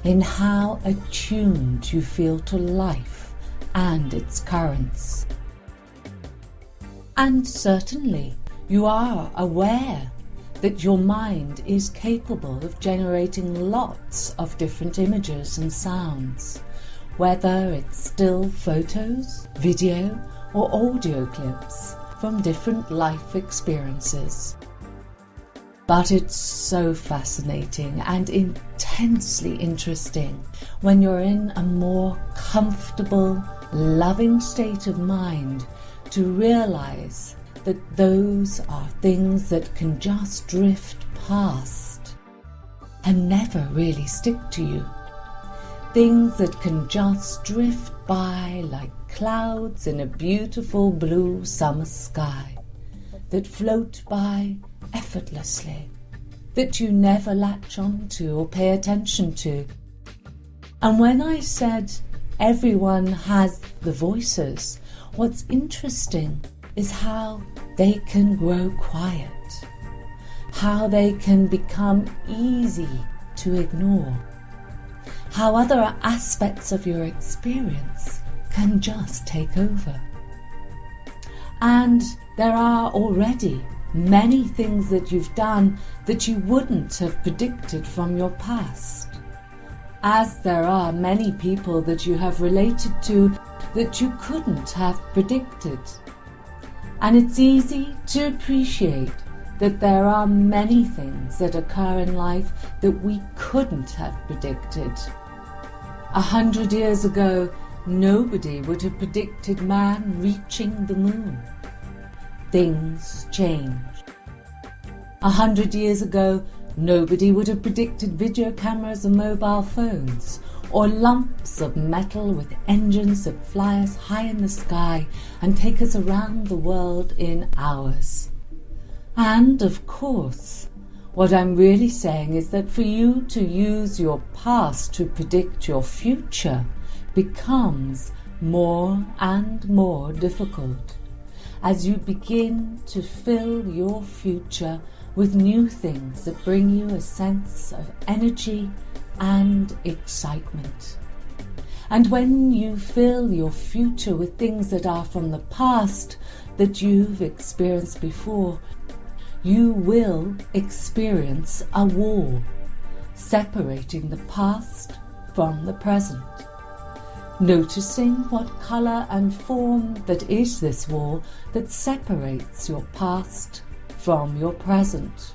in how attuned you feel to life and its currents. And certainly you are aware that your mind is capable of generating lots of different images and sounds, whether it's still photos, video, or audio clips from different life experiences. But it's so fascinating and intensely interesting when you're in a more comfortable, loving state of mind to realize that those are things that can just drift past and never really stick to you. Things that can just drift by like clouds in a beautiful blue summer sky, that float by effortlessly, that you never latch on to or pay attention to. And when I said everyone has the voices, what's interesting is how they can grow quiet, how they can become easy to ignore, how other aspects of your experience can just take over. And there are already many things that you've done that you wouldn't have predicted from your past. As there are many people that you have related to that you couldn't have predicted. And it's easy to appreciate that there are many things that occur in life that we couldn't have predicted. 100 years ago, nobody would have predicted man reaching the moon. Things changed. 100 years ago, nobody would have predicted video cameras and mobile phones, or lumps of metal with engines that fly us high in the sky and take us around the world in hours. And, of course, what I'm really saying is that for you to use your past to predict your future becomes more and more difficult as you begin to fill your future with new things that bring you a sense of energy and excitement. And when you fill your future with things that are from the past that you've experienced before, you will experience a wall separating the past from the present. Noticing what colour and form that is this wall that separates your past from your present.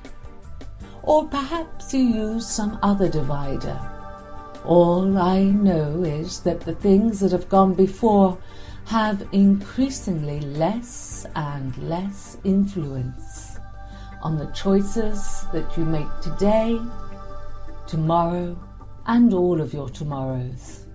Or perhaps you use some other divider. All I know is that the things that have gone before have increasingly less and less influence on the choices that you make today, tomorrow, and all of your tomorrows.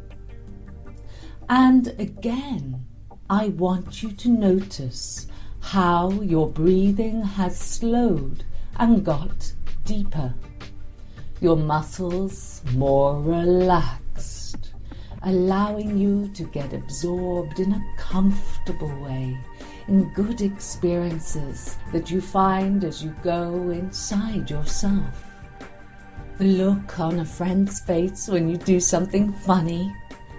And again, I want you to notice how your breathing has slowed and got deeper. Your muscles more relaxed, allowing you to get absorbed in a comfortable way in good experiences that you find as you go inside yourself. The look on a friend's face when you do something funny,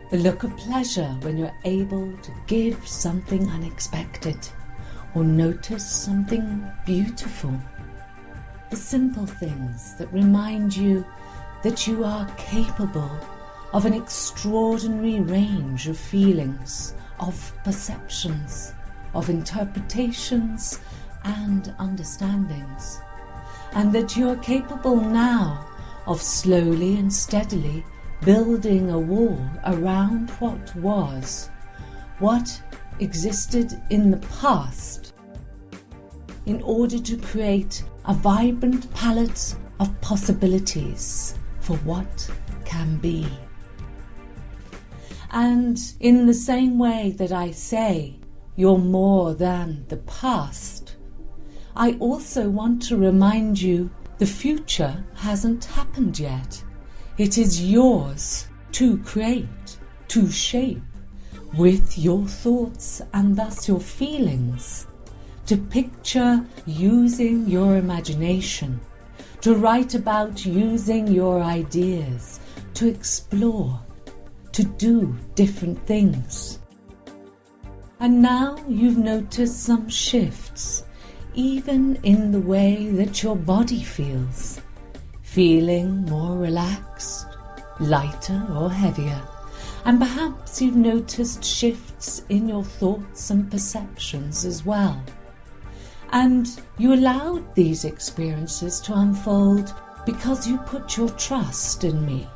the look of pleasure when you're able to give something unexpected or notice something beautiful. The simple things that remind you that you are capable of an extraordinary range of feelings, of perceptions, of interpretations and understandings, and that you are capable now of slowly and steadily building a wall around what was, what existed in the past, in order to create a vibrant palette of possibilities for what can be. And in the same way that I say you're more than the past, I also want to remind you the future hasn't happened yet. It is yours to create, to shape, with your thoughts and thus your feelings, to picture using your imagination, to write about using your ideas, to explore, to do different things. And now you've noticed some shifts, even in the way that your body feels, feeling more relaxed, lighter or heavier, and perhaps you've noticed shifts in your thoughts and perceptions as well. And you allowed these experiences to unfold because you put your trust in me.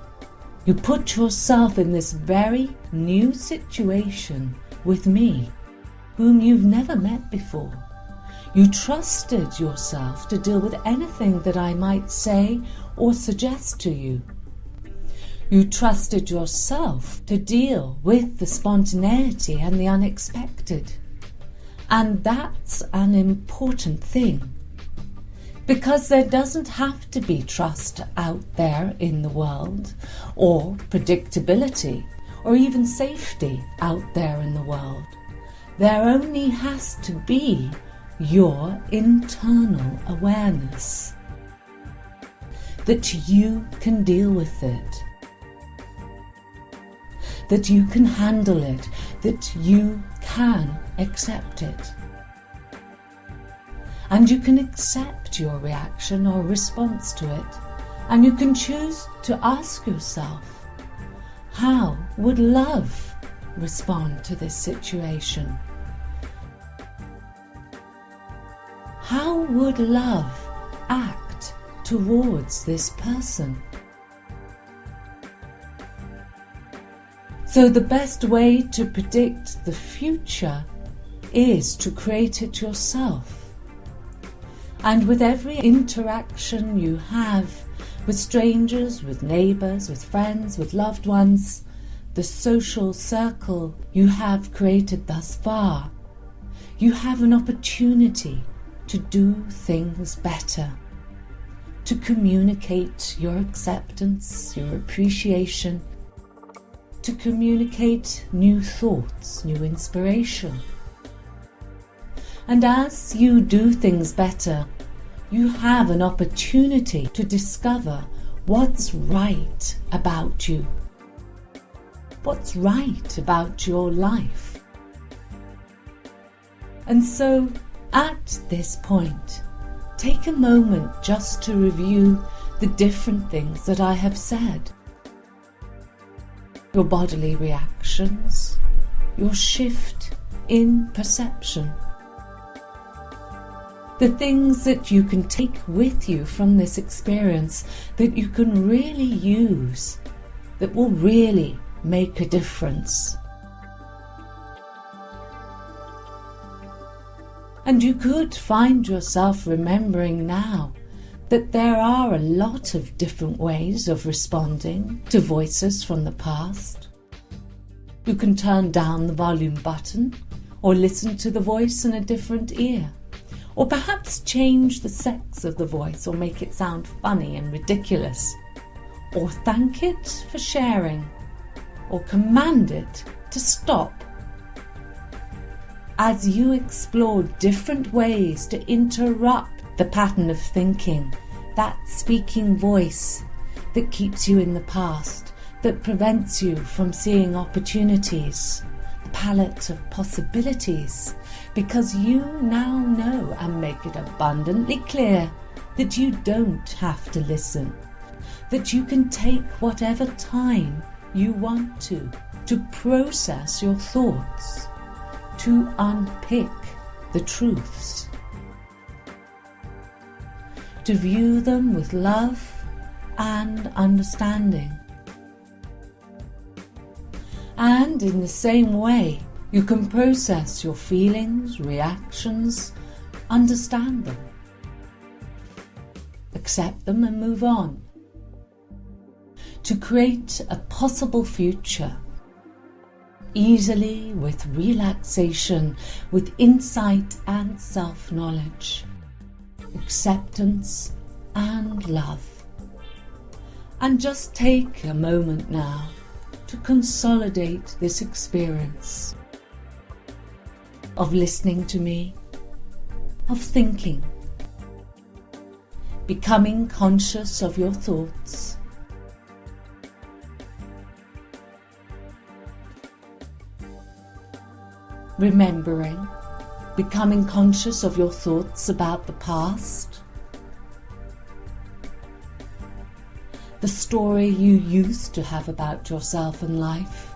You put yourself in this very new situation with me, whom you've never met before. You trusted yourself to deal with anything that I might say or suggest to you. You trusted yourself to deal with the spontaneity and the unexpected. And that's an important thing, because there doesn't have to be trust out there in the world, or predictability, or even safety out there in the world. There only has to be your internal awareness that you can deal with it, that you can handle it, that you can accept it. and you can accept your reaction or response to it, and you can choose to ask yourself, how would love respond to this situation? How would love act towards this person? So the best way to predict the future is to create it yourself. And with every interaction you have with strangers, with neighbours, with friends, with loved ones, the social circle you have created thus far, you have an opportunity to do things better, to communicate your acceptance, your appreciation, to communicate new thoughts, new inspiration. And as you do things better, you have an opportunity to discover what's right about you, what's right about your life. And so, at this point, take a moment just to review the different things that I have said. Your bodily reactions, your shift in perception, the things that you can take with you from this experience that you can really use, that will really make a difference. And you could find yourself remembering now that there are a lot of different ways of responding to voices from the past. You can turn down the volume button, or listen to the voice in a different ear, or perhaps change the sex of the voice or make it sound funny and ridiculous, or thank it for sharing, or command it to stop. As you explore different ways to interrupt the pattern of thinking, that speaking voice that keeps you in the past, that prevents you from seeing opportunities, the palette of possibilities, because you now know and make it abundantly clear that you don't have to listen, that you can take whatever time you want to process your thoughts, to unpick the truths, to view them with love and understanding. And in the same way, you can process your feelings, reactions, understand them, accept them and move on, to create a possible future, easily, with relaxation, with insight and self-knowledge, acceptance and love. And just take a moment now to consolidate this experience of listening to me, of thinking, becoming conscious of your thoughts, remembering, becoming conscious of your thoughts about the past, the story you used to have about yourself and life,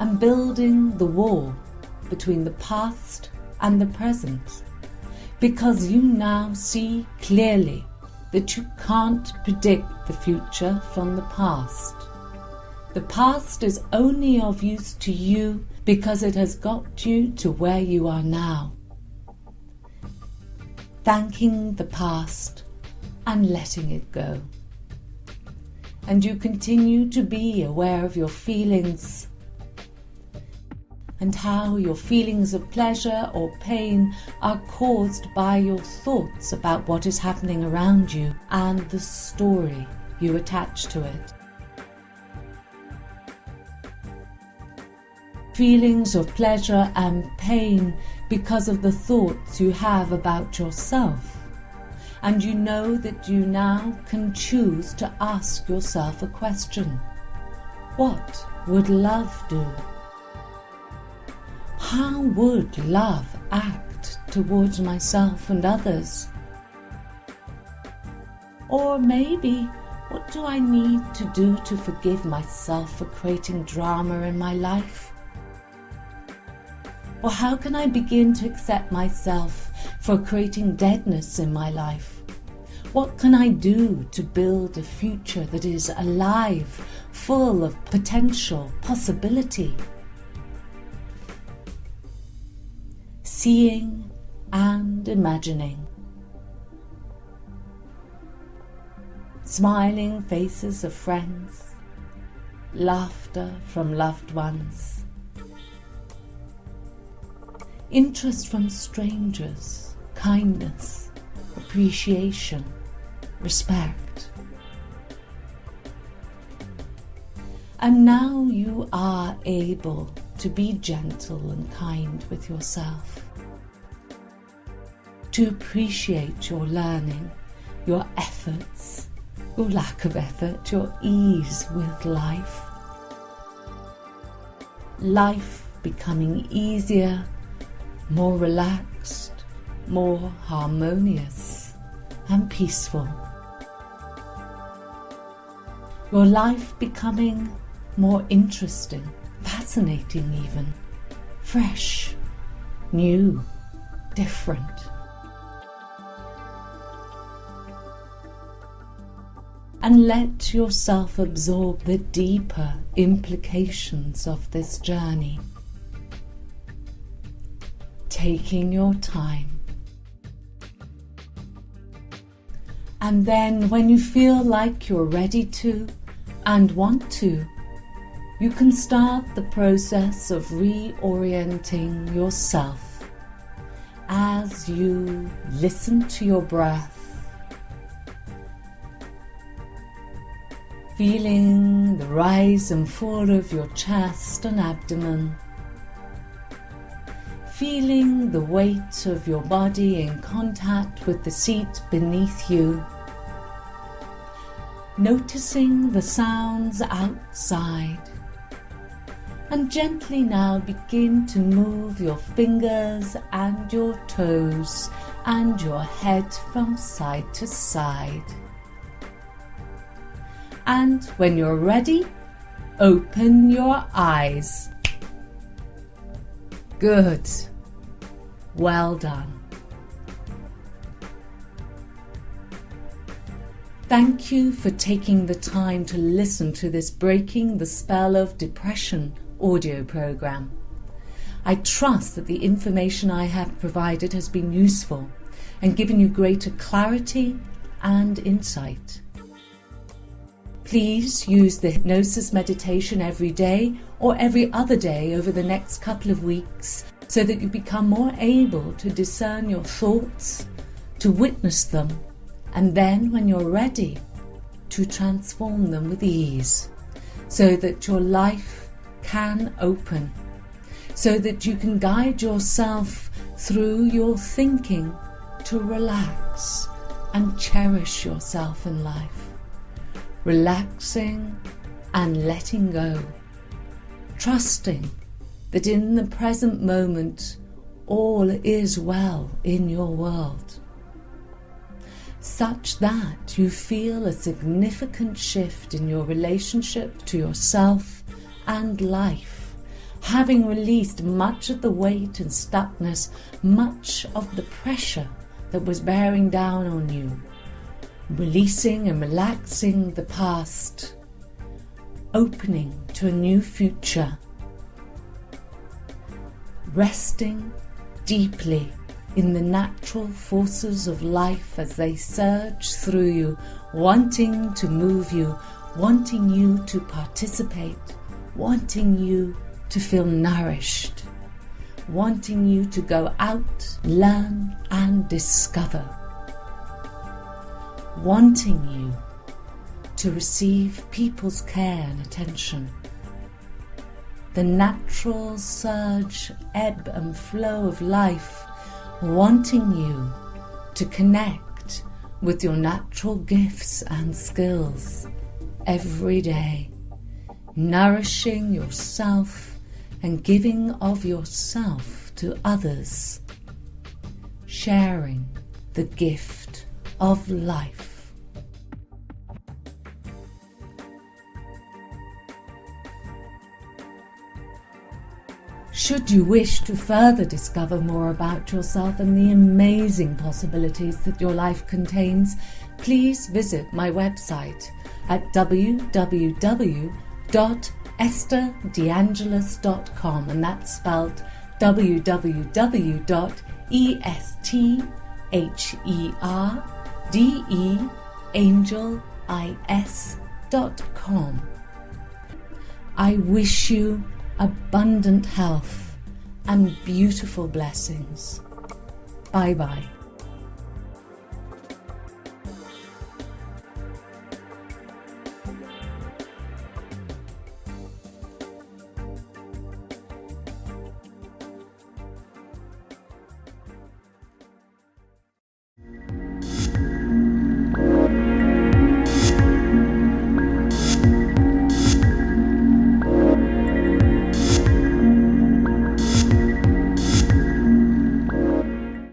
and building the wall between the past and the present, because you now see clearly that you can't predict the future from the past. The past is only of use to you because it has got you to where you are now. Thanking the past and letting it go. And you continue to be aware of your feelings and how your feelings of pleasure or pain are caused by your thoughts about what is happening around you and the story you attach to it. Feelings of pleasure and pain because of the thoughts you have about yourself. And you know that you now can choose to ask yourself a question. What would love do? How would love act towards myself and others? Or maybe, what do I need to do to forgive myself for creating drama in my life? Or how can I begin to accept myself for creating deadness in my life? What can I do to build a future that is alive, full of potential, possibility? Seeing and imagining. Smiling faces of friends, laughter from loved ones, interest from strangers, kindness, appreciation, respect. And now you are able to be gentle and kind with yourself, to appreciate your learning, your efforts, your lack of effort, your ease with life. Life becoming easier, more relaxed, more harmonious and peaceful. Your life becoming more interesting, fascinating even, fresh, new, different. And let yourself absorb the deeper implications of this journey. Taking your time. And then when you feel like you're ready to and want to, you can start the process of reorienting yourself as you listen to your breath, feeling the rise and fall of your chest and abdomen, feeling the weight of your body in contact with the seat beneath you, noticing the sounds outside, and gently now begin to move your fingers and your toes and your head from side to side. And when you're ready, open your eyes. Good. Well done. Thank you for taking the time to listen to this Breaking the Spell of Depression audio program. I trust that the information I have provided has been useful and given you greater clarity and insight. Please use the hypnosis meditation every day or every other day over the next couple of weeks so that you become more able to discern your thoughts, to witness them, and then when you're ready, to transform them with ease so that your life can open, so that you can guide yourself through your thinking to relax and cherish yourself in life. Relaxing and letting go, trusting that in the present moment all is well in your world, such that you feel a significant shift in your relationship to yourself and life, having released much of the weight and stuckness, much of the pressure that was bearing down on you, releasing and relaxing the past, opening to a new future, resting deeply in the natural forces of life as they surge through you, wanting to move you, wanting you to participate, wanting you to feel nourished, wanting you to go out, learn and discover, wanting you to receive people's care and attention. The natural surge, ebb and flow of life, wanting you to connect with your natural gifts and skills every day, nourishing yourself and giving of yourself to others, sharing the gift of life. Should you wish to further discover more about yourself and the amazing possibilities that your life contains, please visit my website at www.estherdeangelis.com, and that's spelled www.estherdeangelis.com. I wish you abundant health and beautiful blessings. Bye bye.